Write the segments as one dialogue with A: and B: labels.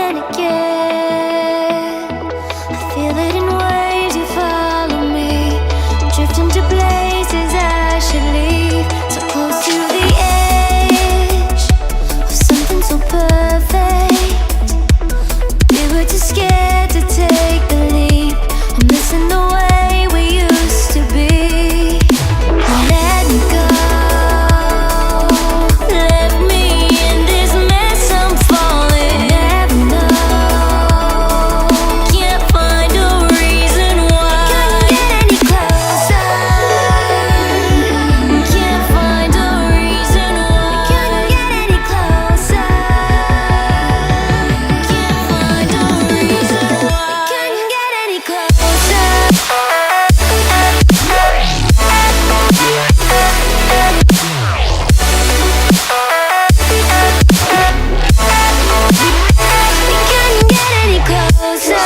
A: and again. I feel it in waves, you follow me, drifting to places I should leave. So close to the edge of something so perfect. We were too scared to take the leap. I'm missing the way we used to be. Let me go, left me in this mess. I'm falling. Never know, can't find a reason why. Couldn't get any closer, can't find a reason why. Couldn't get any closer, can't find a reason why. Couldn't get any closer. Couldn't get any closer.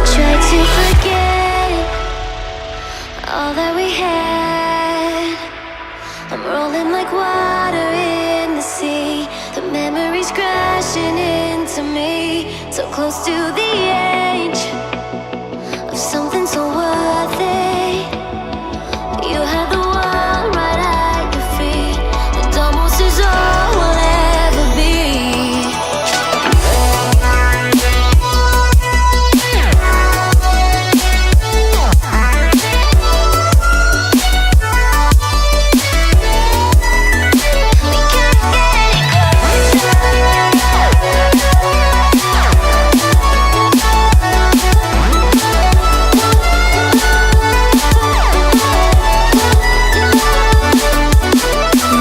A: Tried to forget all that we had. I'm rolling like water in the sea. The memories crashing into me. So close to the edge of something so worth it. You had the world right at your feet. It almost is all we'll ever be. We can't get any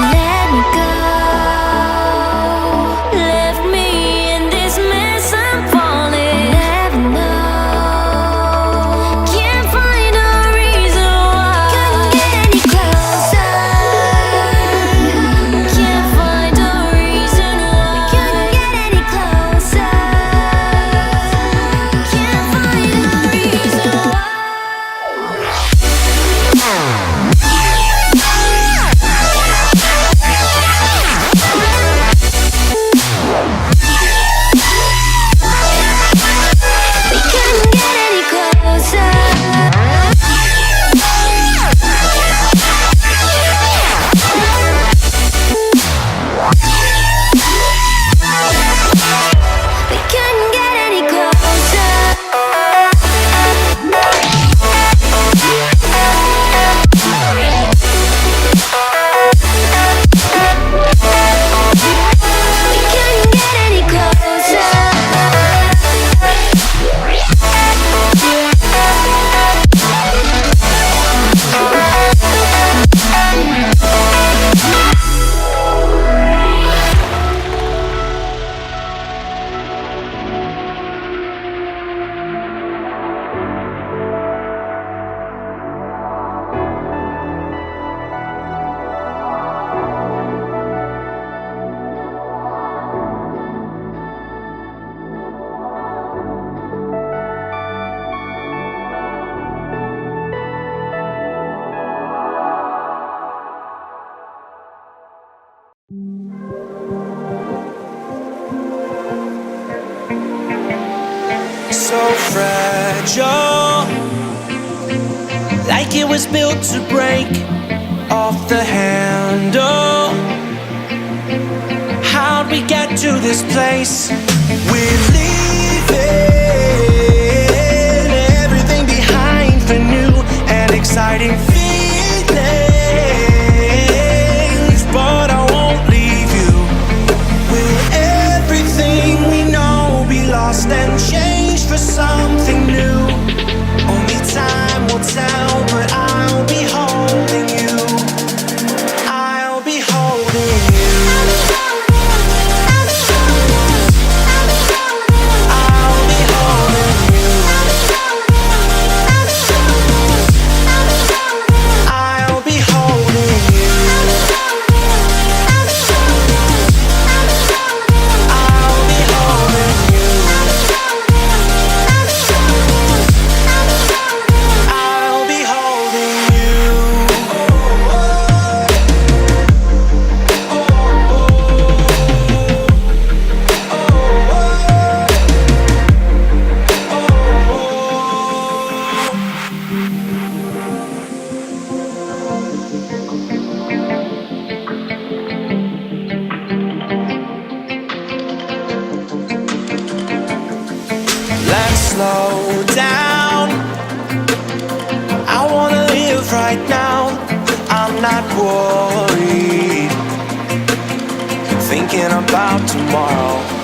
A: Let me go, left me in this mess. I'm falling. Never know, can't find a reason why. Couldn't get any closer, can't find a reason why. Couldn't get any closer, can't find a reason why. We couldn't get any closer. We couldn't get any closer. We couldn't get any closer.
B: So fragile, like it was built to break off the handle. How'd we get to this place? We're leaving everything behind for new and exciting feelings, but I won't leave you. Will everything we know be lost and changed for something new? Only time will tell, but I'll be holding you. I'll be holding you. I'll be worried, thinking about tomorrow.